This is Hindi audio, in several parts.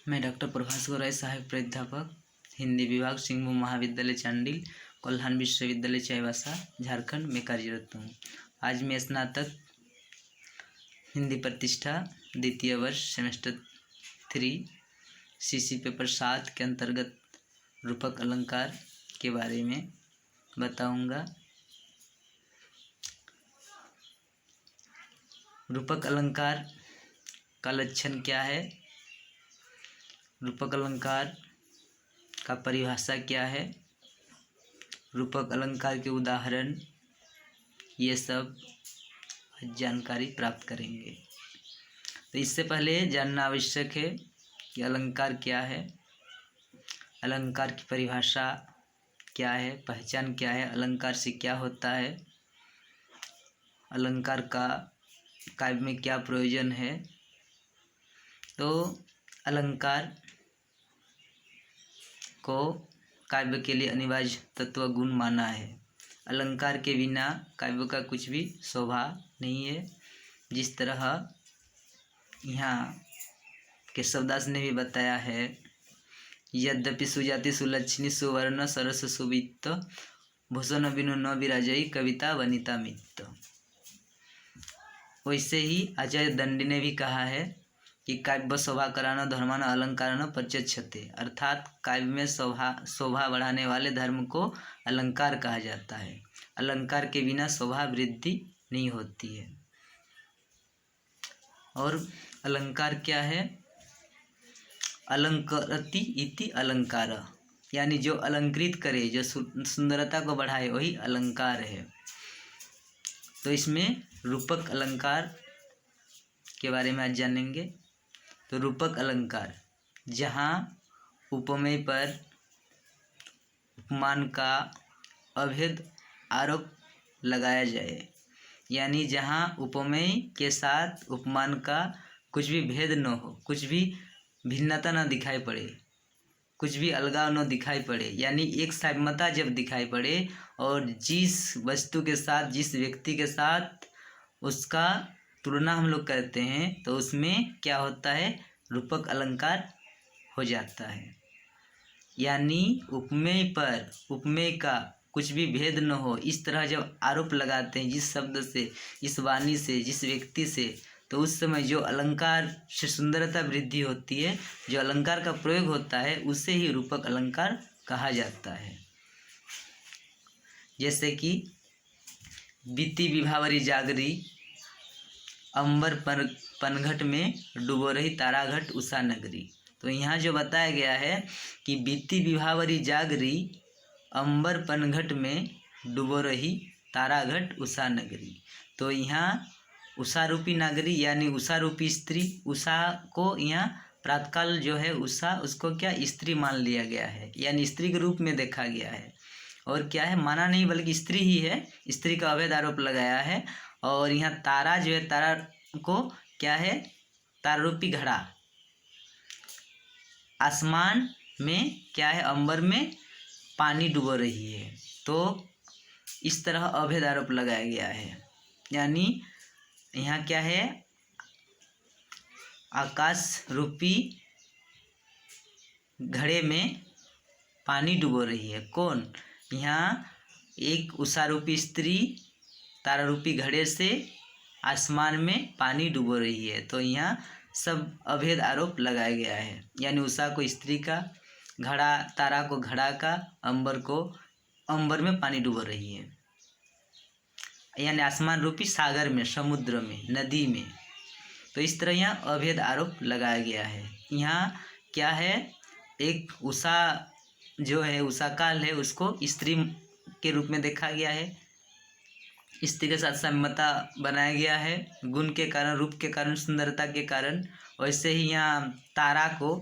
मैं डॉक्टर प्रभास गौराई, सहायक प्राध्यापक, हिंदी विभाग, सिंहभूम महाविद्यालय चांडिल, कोल्हान विश्वविद्यालय चाईबासा, झारखंड में कार्यरत हूँ। आज मैं स्नातक हिंदी प्रतिष्ठा द्वितीय वर्ष सेमेस्टर 3 CC पेपर 7 के अंतर्गत रूपक अलंकार के बारे में बताऊंगा। रूपक अलंकार का लक्षण क्या है, रूपक अलंकार का परिभाषा क्या है, रूपक अलंकार के उदाहरण, ये सब जानकारी प्राप्त करेंगे। तो इससे पहले जानना आवश्यक है कि अलंकार क्या है, अलंकार की परिभाषा क्या है, पहचान क्या है, अलंकार से क्या होता है, अलंकार का काव्य में क्या प्रयोजन है। तो अलंकार को काव्य के लिए अनिवार्य तत्व गुण माना है। अलंकार के बिना काव्य का कुछ भी शोभा नहीं है। जिस तरह यहाँ के शब्दास ने भी बताया है, यद्यपि सुजाति सुलक्षणी सुवर्ण सरस सुवित्त भूषण बिनु न विराजई कविता वनिता मित्त। वैसे ही आचार्य दंडी ने भी कहा है कि काव्य शोभा कराना धर्मान अलंकारण प्रत्यक्षते, अर्थात काव्य में शोभा बढ़ाने वाले धर्म को अलंकार कहा जाता है। अलंकार के बिना शोभा वृद्धि नहीं होती है। और अलंकार क्या है, अलंकरति इति अलंकार, यानी जो अलंकृत करे, जो सुंदरता को बढ़ाए, वही अलंकार है। तो इसमें रूपक अलंकार के बारे में आज जानेंगे। तो रूपक अलंकार जहाँ उपमेय पर उपमान का अभेद आरोप लगाया जाए, यानी जहाँ उपमेय के साथ उपमान का कुछ भी भेद न हो, कुछ भी भिन्नता न दिखाई पड़े, कुछ भी अलगाव न दिखाई पड़े, यानी एक साम्यता जब दिखाई पड़े और जिस वस्तु के साथ, जिस व्यक्ति के साथ उसका तुलना हम लोग करते हैं, तो उसमें क्या होता है, रूपक अलंकार हो जाता है। यानी उपमेय पर उपमेय का कुछ भी भेद न हो, इस तरह जब आरोप लगाते हैं जिस शब्द से, इस वाणी से, जिस व्यक्ति से, तो उस समय जो अलंकार से सुंदरता वृद्धि होती है, जो अलंकार का प्रयोग होता है, उसे ही रूपक अलंकार कहा जाता है। जैसे कि बीती विभावरी जागरी, अंबर पर पनघट में डूबो रही ताराघट उषा नगरी। तो यहाँ जो बताया गया है कि बीती विभावरी जागरी, अंबर पनघट में डूबो रही ताराघट उषा नगरी। तो यहाँ उषा रूपी नागरी यानी उषा रूपी स्त्री, उषा को यहाँ प्रातकाल जो है उषा, उसको क्या स्त्री मान लिया गया है, यानी स्त्री के रूप में देखा गया है। और क्या है, माना नहीं बल्कि स्त्री ही है, स्त्री का अवैध आरोप लगाया है। और यहाँ तारा जो है, तारा को क्या है, तारा रूपी घड़ा, आसमान में क्या है, अंबर में पानी डूबो रही है। तो इस तरह अवैध आरोप लगाया गया है। यानी यहाँ क्या है, आकाश रूपी घड़े में पानी डूबो रही है। कौन, यहाँ एक उषा रूपी स्त्री तारा रूपी घड़े से आसमान में पानी डूबो रही है। तो यहाँ सब अभेद आरोप लगाया गया है। यानी उषा को स्त्री का, घड़ा तारा को घड़ा का, अंबर को अंबर में पानी डूबो रही है, यानी आसमान रूपी सागर में, समुद्र में, नदी में। तो इस तरह यहाँ अभेद आरोप लगाया गया है। यहाँ क्या है, एक उषा जो है, उषा काल है, उसको स्त्री के रूप में देखा गया है, स्त्री के साथ साम्यता बनाया गया है, गुण के कारण, रूप के कारण, सुंदरता के कारण। वैसे ही यहाँ तारा को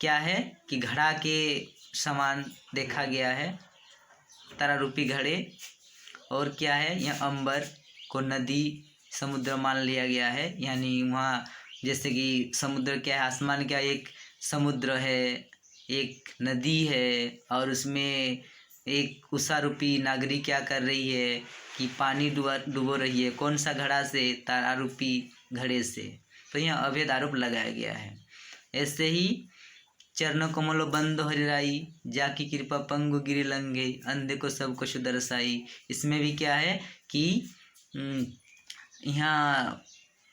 क्या है कि घड़ा के समान देखा गया है, तारा रूपी घड़े। और क्या है, यहाँ अंबर को नदी, समुद्र मान लिया गया है। यानी वहाँ जैसे कि समुद्र क्या है, आसमान क्या, एक समुद्र है, एक नदी है, और उसमें एक उषा रूपी नागरी क्या कर रही है कि पानी डुबो रही है। कौन सा घड़ा से, तारा रूपी घड़े से। तो यहाँ अवैध आरोप लगाया गया है। ऐसे ही चरणों कमलो बंद हरिराई, जाकी कृपा पंगु गिरि लंघे, अंधे को सब कुछ दर्शाई। इसमें भी क्या है कि यहाँ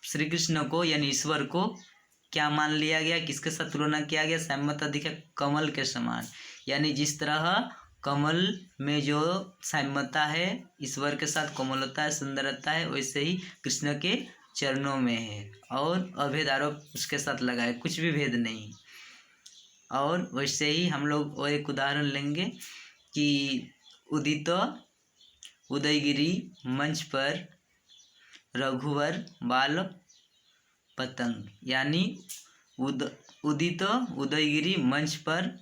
श्री कृष्ण को यानी ईश्वर को क्या मान लिया गया, किसके साथ तुलना किया गया, साम्यता दिखा कमल के समान। यानी जिस तरह कमल में जो साम्यता है ईश्वर के साथ, कोमलता है, सुंदरता है, वैसे ही कृष्ण के चरणों में है और अभेद आरोप उसके साथ लगाए, कुछ भी भेद नहीं। और वैसे ही हम लोग और एक उदाहरण लेंगे कि उदित उदयगिरी मंच पर रघुवर बाल पतंग, यानी उदित उदयगिरी मंच पर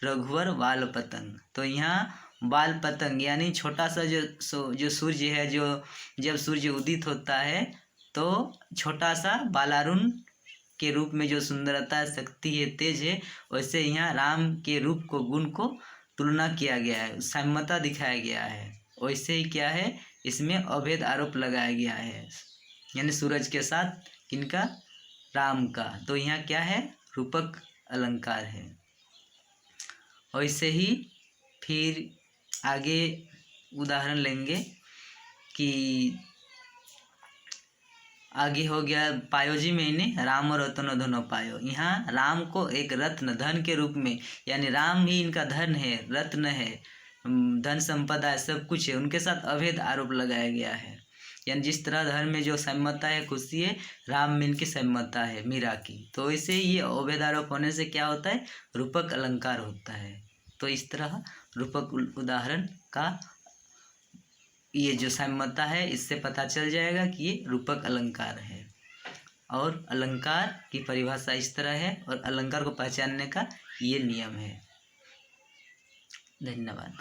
रघुवर बाल पतंग। तो यहाँ बाल पतंग यानी छोटा सा जो सूर्य है, जो जब सूर्य उदित होता है तो छोटा सा बालारुण के रूप में जो सुंदरता है, शक्ति है, तेज है, वैसे यहाँ राम के रूप को, गुण को तुलना किया गया है, साम्यता दिखाया गया है। वैसे ही क्या है, इसमें अभेद आरोप लगाया गया है, यानी सूरज के साथ किनका, राम का। तो यहाँ क्या है, रूपक अलंकार है। वैसे ही फिर आगे उदाहरण लेंगे कि आगे हो गया पायो जी मैंने राम रत्न धन पायो। यहाँ राम को एक रत्न धन के रूप में, यानी राम ही इनका धन है, रत्न है, धन संपदा है, सब कुछ है, उनके साथ अभेद आरोप लगाया गया है। यानी जिस तरह धर्म में जो सम्मता है, खुशी है, राम में इनकी सम्मता है, मीरा की। तो इसे ये अभेद आरोप होने से क्या होता है, रूपक अलंकार होता है। तो इस तरह रूपक उदाहरण का ये जो सम्मता है, इससे पता चल जाएगा कि ये रूपक अलंकार है। और अलंकार की परिभाषा इस तरह है, और अलंकार को पहचानने का ये नियम है। धन्यवाद।